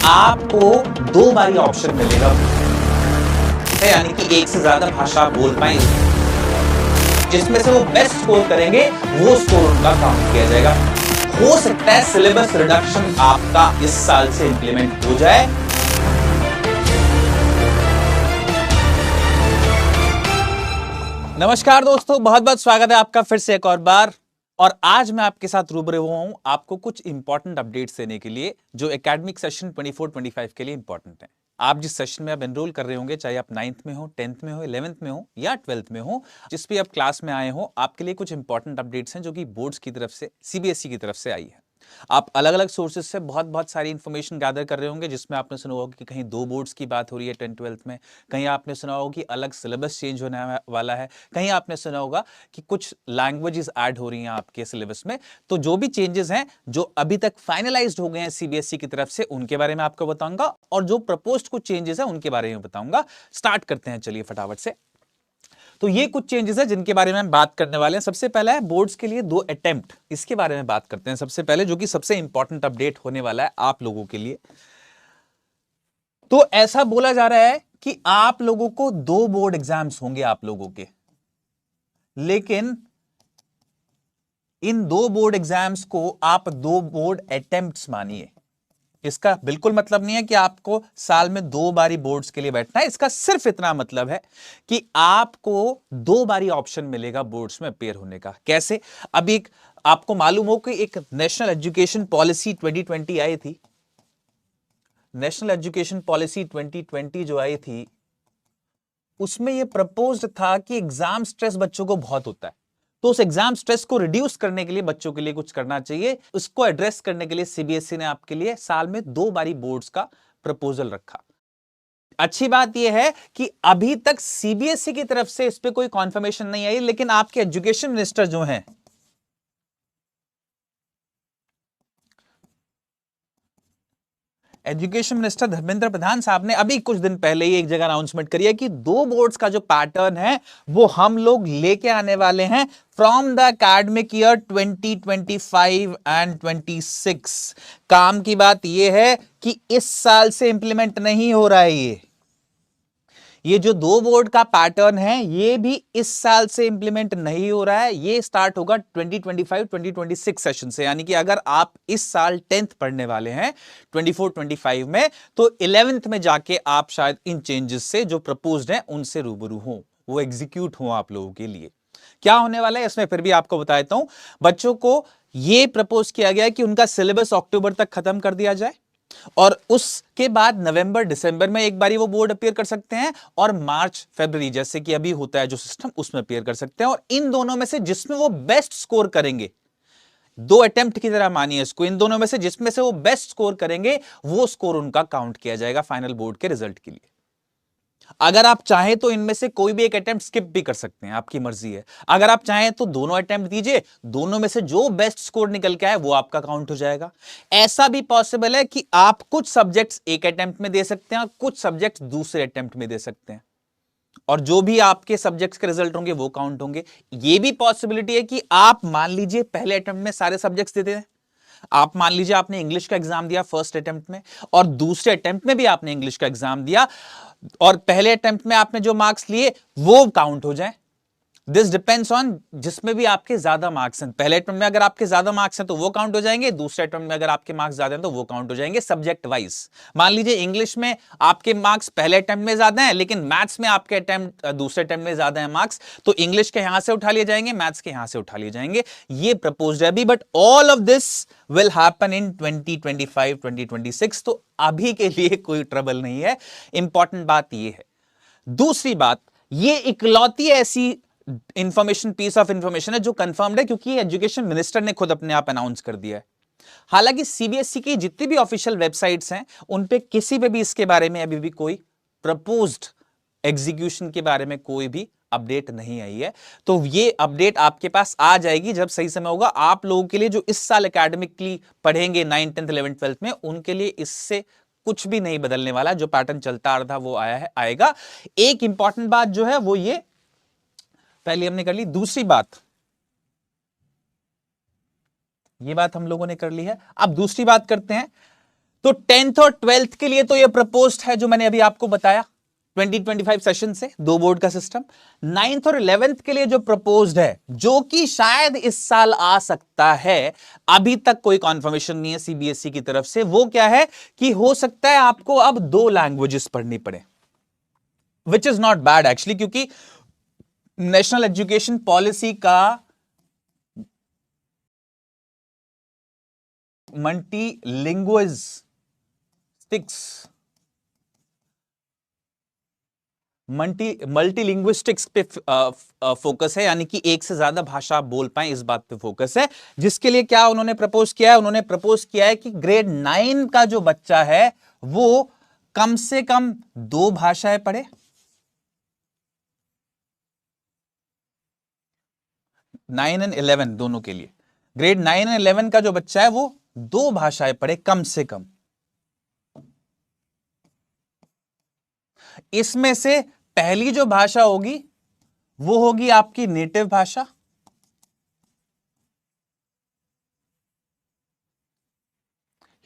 आपको 2 बारी ऑप्शन मिलेगा, यानी कि एक से ज्यादा भाषा आप बोल पाएंगे। जिसमें से वो बेस्ट स्कोर करेंगे वो स्कोर उनका काउंट किया जाएगा। हो सकता है सिलेबस रिडक्शन आपका इस साल से इंप्लीमेंट हो जाए। नमस्कार दोस्तों, बहुत बहुत स्वागत है आपका फिर से एक और बार। और आज मैं आपके साथ रूबरू हुआ हूं आपको कुछ इंपॉर्टेंट अपडेट्स देने के लिए जो एकेडमिक सेशन 24-25 के लिए इंपॉर्टेंट है। आप जिस सेशन में आप एनरोल कर रहे होंगे, चाहे आप 9th में हो, 10th में हो, 11th में हो या 12th में हो, जिस भी आप क्लास में आए हो, आपके लिए कुछ इंपॉर्टेंट अपडेट्स हैं जो कि बोर्ड्स की तरफ से, सीबीएसई की तरफ से आई है। आप अलग अलग सोर्सेज से बहुत बहुत सारी इंफॉर्मेशन गैदर कर रहे होंगे, जिसमें आपने सुना होगा कि कहीं 2 बोर्ड्स की बात हो रही है 10th-12th में, कहीं आपने सुना होगा कि अलग सिलेबस चेंज होने वाला है, कहीं आपने सुना होगा कि कुछ लैंग्वेजेस ऐड हो रही हैं आपके सिलेबस में। तो जो भी चेंजेस हैं जो अभी तक फाइनलाइज्ड हो गए हैं सीबीएसई की तरफ से, उनके बारे में आपको बताऊंगा, और जो प्रपोज्ड कुछ चेंजेस हैं उनके बारे में बताऊंगा। स्टार्ट करते हैं चलिए फटाफट से। तो ये कुछ चेंजेस है जिनके बारे में हम बात करने वाले हैं। सबसे पहला है बोर्ड्स के लिए 2 अटेम्प्ट, इसके बारे में बात करते हैं सबसे पहले, जो कि सबसे इंपॉर्टेंट अपडेट होने वाला है आप लोगों के लिए। तो ऐसा बोला जा रहा है कि आप लोगों को 2 बोर्ड एग्जाम्स होंगे आप लोगों के, लेकिन इन 2 बोर्ड एग्जाम्स को आप 2 बोर्ड अटेम्प्ट्स मानिए। इसका बिल्कुल मतलब नहीं है कि आपको साल में 2 बारी बोर्ड्स के लिए बैठना है। इसका सिर्फ इतना मतलब है कि आपको 2 बारी ऑप्शन मिलेगा बोर्ड्स में अपेयर होने का। कैसे? अभी आपको मालूम हो कि एक नेशनल एजुकेशन पॉलिसी 2020 आई थी। नेशनल एजुकेशन पॉलिसी 2020 जो आई थी, उसमें यह प्रपोज्ड था कि एग्जाम स्ट्रेस बच्चों को बहुत होता है, तो उस एग्जाम स्ट्रेस को रिड्यूस करने के लिए बच्चों के लिए कुछ करना चाहिए। उसको एड्रेस करने के लिए सीबीएसई ने आपके लिए साल में 2 बारी बोर्ड्स का प्रपोजल रखा। अच्छी बात यह है कि अभी तक सीबीएसई की तरफ से इस पे कोई कॉन्फर्मेशन नहीं आई, लेकिन आपके एजुकेशन मिनिस्टर जो हैं, एजुकेशन मिनिस्टर धर्मेंद्र प्रधान साहब ने अभी कुछ दिन पहले ही एक जगह अनाउंसमेंट करी है कि 2 बोर्ड्स का जो पैटर्न है वो हम लोग लेके आने वाले हैं from the academic year 2025 and 26। काम की बात यह है कि इस साल से इंप्लीमेंट नहीं हो रहा है। ये जो 2 बोर्ड का पैटर्न है ये भी इस साल से इंप्लीमेंट नहीं हो रहा है। ये स्टार्ट होगा 2025-2026 सेशन से, यानी कि अगर आप इस साल 10th पढ़ने वाले हैं 24-25 में, तो 11th में जाके आप शायद इन चेंजेस से जो प्रपोज्ड हैं उनसे रूबरू हो, वो एग्जीक्यूट हो आप लोगों के लिए। क्या होने वाला है इसमें फिर भी आपको बता देता हूं। बच्चों को यह प्रपोज किया गया है कि उनका सिलेबस अक्टूबर तक खत्म कर दिया जाए, और उसके बाद नवंबर दिसंबर में एक बारी वो बोर्ड अपीयर कर सकते हैं, और मार्च फरवरी जैसे कि अभी होता है जो सिस्टम, उसमें अपीयर कर सकते हैं। और इन दोनों में से जिसमें वो बेस्ट स्कोर करेंगे, 2 अटेम्प्ट की तरह मानिए इसको, इन दोनों में से जिसमें से वो बेस्ट स्कोर करेंगे वो स्कोर उनका काउंट किया जाएगा फाइनल बोर्ड के रिजल्ट के लिए। अगर आप चाहें तो इनमें से कोई भी एक अटेम्प्ट स्किप भी कर सकते हैं, आपकी मर्जी है। अगर आप चाहें तो दोनों अटेम्प्ट दीजिए, दोनों में से जो बेस्ट स्कोर निकल के आए वो आपका काउंट हो जाएगा। ऐसा भी पॉसिबल है कि आप कुछ सब्जेक्ट्स एक अटेम्प्ट में दे सकते हैं और कुछ सब्जेक्ट्स दूसरे अटेम्प्ट में दे सकते हैं, और जो भी आपके सब्जेक्ट्स के रिजल्ट होंगे वो काउंट होंगे। यह भी पॉसिबिलिटी है कि आप मान लीजिए पहले अटेम्प्ट में सारे सब्जेक्ट्स देते हैं। आप मान लीजिए आपने इंग्लिश का एग्जाम दिया फर्स्ट अटेम्प्ट में, और दूसरे अटेम्प्ट में भी आपने इंग्लिश का एग्जाम दिया, और पहले अटेम्प्ट में आपने जो मार्क्स लिए वो काउंट हो जाए। दिस डिपेंड्स ऑन जिसमें भी आपके ज्यादा मार्क्स हैं। पहले अटेम्प्ट में अगर आपके ज्यादा मार्क्स हैं तो वो काउंट हो जाएंगे, दूसरे अटेम्प्ट में अगर आपके मार्क्स ज्यादा हैं तो वो काउंट हो जाएंगे सब्जेक्ट वाइज। मान लीजिए इंग्लिश में आपके मार्क्स पहले अटेम्प्ट में ज्यादा हैं, लेकिन मैथ्स में आपके अटेम्प्ट दूसरे अटेम्प्ट में ज्यादा है मार्क्स, तो इंग्लिश के यहां से उठा लिए जाएंगे, मैथ्स के यहां से उठा लिए जाएंगे। ये प्रपोज्ड है अभी, but all of this will happen in 2025-2026। तो अभी के लिए कोई ट्रबल नहीं है। इंपॉर्टेंट बात यह है। दूसरी बात, ये इकलौती ऐसी इंफॉर्मेशन, पीस ऑफ इंफॉर्मेशन है जो कंफर्म्ड है, क्योंकि एजुकेशन मिनिस्टर ने खुद अपने आप अनाउंस कर दिया है। हालांकि सीबीएसई की जितनी भी ऑफिशियल वेबसाइट्स हैं उन पे किसी पे भी इसके बारे में अभी भी कोई प्रपोज्ड एग्जीक्यूशन के बारे में कोई भी अपडेट नहीं आई है। तो ये अपडेट आपके पास आ जाएगी जब सही समय होगा। आप लोगों के लिए जो इस साल एकेडमिकली पढ़ेंगे 9th 10th 11th 12th में, उनके लिए इससे कुछ भी नहीं बदलने वाला। जो पैटर्न चलता आ रहा था वो आया है, आएगा। एक इंपॉर्टेंट बात जो है वो ये पहले हमने कर ली। दूसरी बात, ये बात हम लोगों ने कर ली है, अब दूसरी बात करते हैं। तो 10th और 12th के लिए तो ये प्रपोज्ड है जो मैंने अभी आपको बताया 2025 सेशन से, दो बोर्ड का सिस्टम। 9th और 11th के लिए जो प्रपोज्ड है, जो कि शायद इस साल आ सकता है, अभी तक कोई कॉन्फर्मेशन नहीं है सीबीएसई की तरफ से, वो क्या है कि हो सकता है आपको अब 2 लैंग्वेजेस पढ़नी पड़े, which is not bad actually, क्योंकि नेशनल एजुकेशन पॉलिसी का मल्टीलिंग्विस्टिक्स पे फोकस है, यानी कि एक से ज्यादा भाषा आप बोल पाए, इस बात पे फोकस है। जिसके लिए क्या उन्होंने प्रपोज किया है, उन्होंने प्रपोज किया है कि ग्रेड 9 का जो बच्चा है वो कम से कम 2 भाषाएं पढ़े। 9 एंड 11 दोनों के लिए, ग्रेड 9 एंड 11 का जो बच्चा है वो 2 भाषाएं पढ़े कम से कम। इसमें से पहली जो भाषा होगी वो होगी आपकी नेटिव भाषा,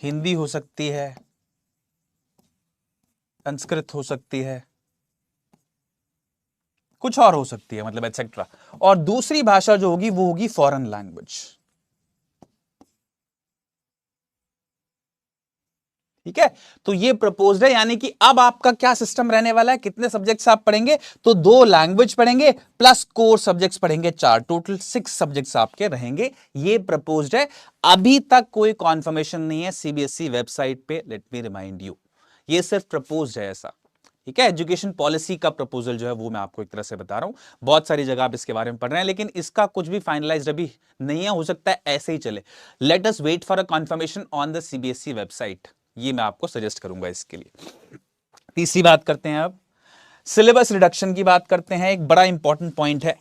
हिंदी हो सकती है, संस्कृत हो सकती है, कुछ और हो सकती है, मतलब एटसेट्रा। और दूसरी भाषा जो होगी वो होगी फॉरेन लैंग्वेज। ठीक है, तो ये प्रपोज्ड है, यानी कि अब आपका क्या सिस्टम रहने वाला है, कितने सब्जेक्ट्स आप पढ़ेंगे, तो 2 लैंग्वेज पढ़ेंगे प्लस कोर सब्जेक्ट्स पढ़ेंगे 4, टोटल 6 सब्जेक्ट्स आपके रहेंगे। ये प्रपोज्ड है, अभी तक कोई कॉन्फर्मेशन नहीं है सीबीएसई वेबसाइट पे, लेट मी रिमाइंड यू, ये सिर्फ प्रपोज्ड है ऐसा। ठीक है, एजुकेशन पॉलिसी का प्रपोजल जो है वो मैं आपको एक तरह से बता रहा हूं, बहुत सारी जगह आप इसके बारे में पढ़ रहे हैं, लेकिन इसका कुछ भी फाइनलाइज्ड अभी नहीं है, हो सकता है ऐसे ही चले। Let us wait for a confirmation on the CBSE website, ये मैं आपको सजेस्ट करूंगा इसके लिए। तीसरी बात करते हैं, अब सिलेबस रिडक्शन की बात करते हैं। एक बड़ा इंपॉर्टेंट पॉइंट है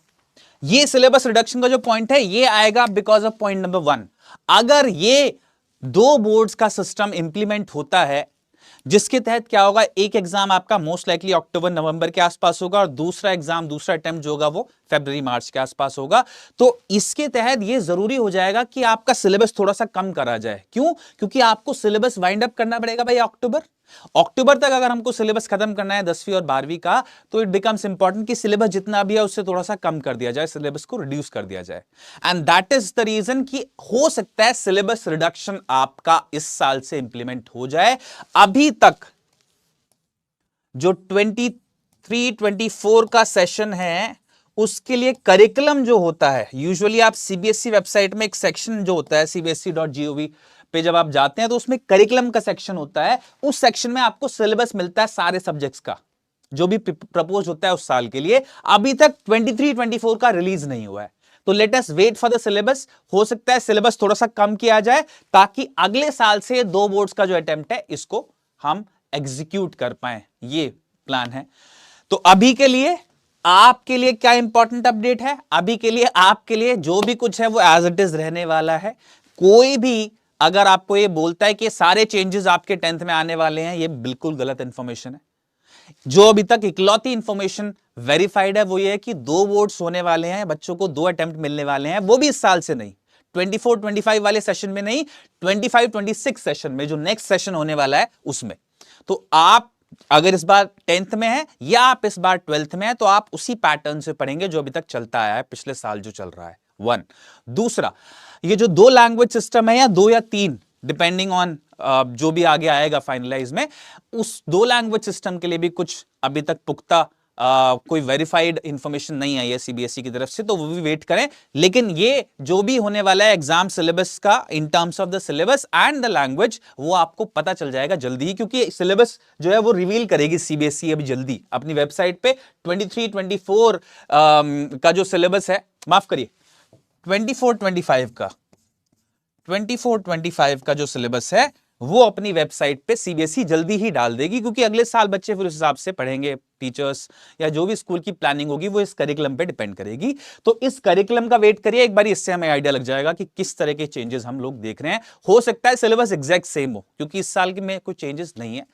ये, सिलेबस रिडक्शन का जो पॉइंट है ये आएगा बिकॉज ऑफ पॉइंट नंबर 1। अगर ये 2 बोर्ड्स का सिस्टम इंप्लीमेंट होता है, जिसके तहत क्या होगा, एक एग्जाम आपका मोस्ट लाइकली अक्टूबर नवंबर के आसपास होगा और दूसरा एग्जाम, दूसरा अटेम्प्ट जो होगा वो फरवरी मार्च के आसपास होगा, तो इसके तहत ये जरूरी हो जाएगा कि आपका सिलेबस थोड़ा सा कम करा जाए। क्यों? क्योंकि आपको सिलेबस वाइंड अप करना पड़ेगा भाई अक्टूबर तक। अगर हमको सिलेबस खत्म करना है 10वीं और 12वीं का, तो इट बिकम्स इंपॉर्टेंट कि सिलेबस जितना भी है उससे थोड़ा सा कम कर दिया जाए, सिलेबस को रिड्यूस कर दिया जाए। And that is the reason कि हो सकता है सिलेबस रिडक्शन आपका इस साल से इंप्लीमेंट हो जाए। अभी तक जो 23-24 का सेशन है उसके लिए करिकुलम जो होता है, यूजुअली आप सीबीएसई वेबसाइट में एक सेक्शन जो होता है cbse.gov पे जब आप जाते हैं तो उसमें करिकुलम का सेक्शन होता है, उस सेक्शन में आपको सिलेबस मिलता है सारे सब्जेक्ट्स का जो भी प्रपोज होता है उस साल के लिए। अभी तक 23-24 का रिलीज नहीं हुआ है, तो let us wait for the syllabus. हो सकता है सिलेबस थोड़ा सा कम किया जाए ताकि अगले साल से 2 बोर्ड्स का जो अटेम्प्ट है इसको हम एग्जीक्यूट कर पाए, ये प्लान है। तो अभी के लिए आपके लिए क्या इंपॉर्टेंट अपडेट है, अभी के लिए आपके लिए जो भी कुछ है वो एज इट इज रहने वाला है। कोई भी अगर आपको ये बोलता है कि सारे चेंजेस आपके 10th में आने वाले हैं, ये बिल्कुल गलत इंफॉर्मेशन है। जो अभी तक इकलौती इंफॉर्मेशन वेरीफाइड है वो ये है कि 2 बोर्ड्स होने वाले हैं, बच्चों को 2 अटेम्प्ट मिलने वाले हैं, वो भी इस साल से नहीं, 24-25 वाले सेशन में नहीं, 25-26 सेशन में, जो नेक्स्ट सेशन होने वाला है उसमें। तो आप अगर इस बार 10th में है या आप इस बार 12th में है, तो आप उसी पैटर्न से पढ़ेंगे जो अभी तक चलता आया है, पिछले साल जो चल रहा है। 1 दूसरा, ये जो 2 लैंग्वेज सिस्टम है या 2 या 3 डिपेंडिंग ऑन जो भी आगे आएगा फाइनलाइज में, उस 2 लैंग्वेज सिस्टम के लिए भी कुछ अभी तक पुख्ता कोई वेरीफाइड इंफॉर्मेशन नहीं आई है सीबीएसई की तरफ से, तो वो भी वेट करें। लेकिन ये जो भी होने वाला है एग्जाम सिलेबस का in terms of the syllabus and the language, वो आपको पता चल जाएगा जल्दी ही, क्योंकि सिलेबस जो है वो रिवील करेगी सीबीएसई अभी जल्दी अपनी वेबसाइट पे। 23-24 का जो सिलेबस है, माफ करिए 24-25 का जो सिलेबस है वो अपनी वेबसाइट पे सीबीएसई जल्दी ही डाल देगी, क्योंकि अगले साल बच्चे फिर उस हिसाब से पढ़ेंगे। टीचर्स या जो भी स्कूल की प्लानिंग होगी वो इस करिकुलम पे डिपेंड करेगी। तो इस करिकुलम का वेट करिए एक बार, इससे हमें आइडिया लग जाएगा कि किस तरह के चेंजेस हम लोग देख रहे हैं। हो सकता है सिलेबस एग्जैक्ट सेम हो, क्योंकि इस साल के में कोई चेंजेस नहीं है।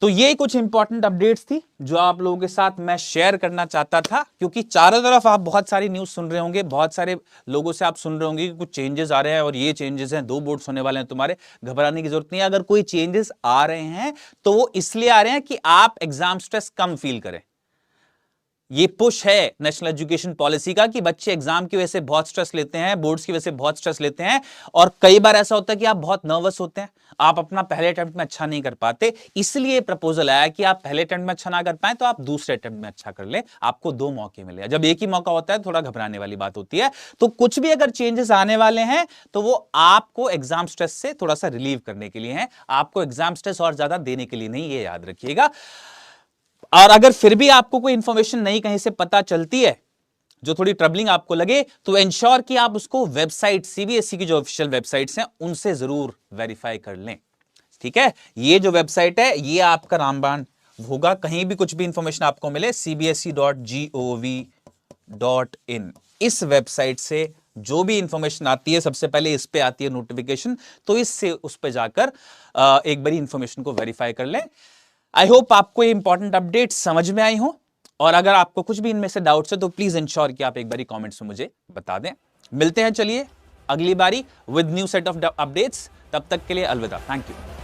तो ये कुछ इंपॉर्टेंट अपडेट्स थी जो आप लोगों के साथ मैं शेयर करना चाहता था, क्योंकि चारों तरफ आप बहुत सारी न्यूज सुन रहे होंगे, बहुत सारे लोगों से आप सुन रहे होंगे कि कुछ चेंजेस आ रहे हैं और ये चेंजेस हैं, 2 बोर्ड्स होने वाले हैं तुम्हारे, घबराने की जरूरत नहीं है। अगर कोई चेंजेस आ रहे हैं तो वो इसलिए आ रहे हैं कि आप एग्जाम स्ट्रेस कम फील करें। ये पुश है नेशनल एजुकेशन पॉलिसी का कि बच्चे एग्जाम की वजह से बहुत स्ट्रेस लेते हैं, बोर्ड्स की वजह से बहुत स्ट्रेस लेते हैं, और कई बार ऐसा होता है कि आप बहुत नर्वस होते हैं, आप अपना पहले अटेम्प्ट में अच्छा नहीं कर पाते, इसलिए प्रपोजल आया कि आप पहले अटेम्प्ट में अच्छा ना कर पाए तो आप दूसरे अटेम्प्ट में अच्छा कर लें, आपको 2 मौके मिले। जब एक ही मौका होता है थोड़ा घबराने वाली बात होती है। तो कुछ भी अगर चेंजेस आने वाले हैं तो वो आपको एग्जाम स्ट्रेस से थोड़ा सा रिलीव करने के लिए है, आपको एग्जाम स्ट्रेस और ज्यादा देने के लिए नहीं, ये याद रखिएगा। और अगर फिर भी आपको कोई इंफॉर्मेशन नहीं कहीं से पता चलती है जो थोड़ी ट्रबलिंग आपको लगे, तो इंश्योर कि आप उसको वेबसाइट, सीबीएसई की जो ऑफिशियल वेबसाइट्स हैं उनसे जरूर वेरीफाई कर लें। ठीक है, ये जो वेबसाइट है ये आपका रामबाण होगा, कहीं भी कुछ भी इंफॉर्मेशन आपको मिले cbse.gov.in, इस वेबसाइट से जो भी इंफॉर्मेशन आती है सबसे पहले इस पे आती है नोटिफिकेशन, तो इससे उस पे जाकर एक बारी इंफॉर्मेशन को वेरीफाई कर लें। आई होप आपको ये इंपॉर्टेंट अपडेट समझ में आई हो, और अगर आपको कुछ भी इनमें से डाउट्स है तो प्लीज इंश्योर कि आप एक बारी कमेंट्स में मुझे बता दें। मिलते हैं चलिए अगली बारी with new set of updates, तब तक के लिए अलविदा, थैंक यू।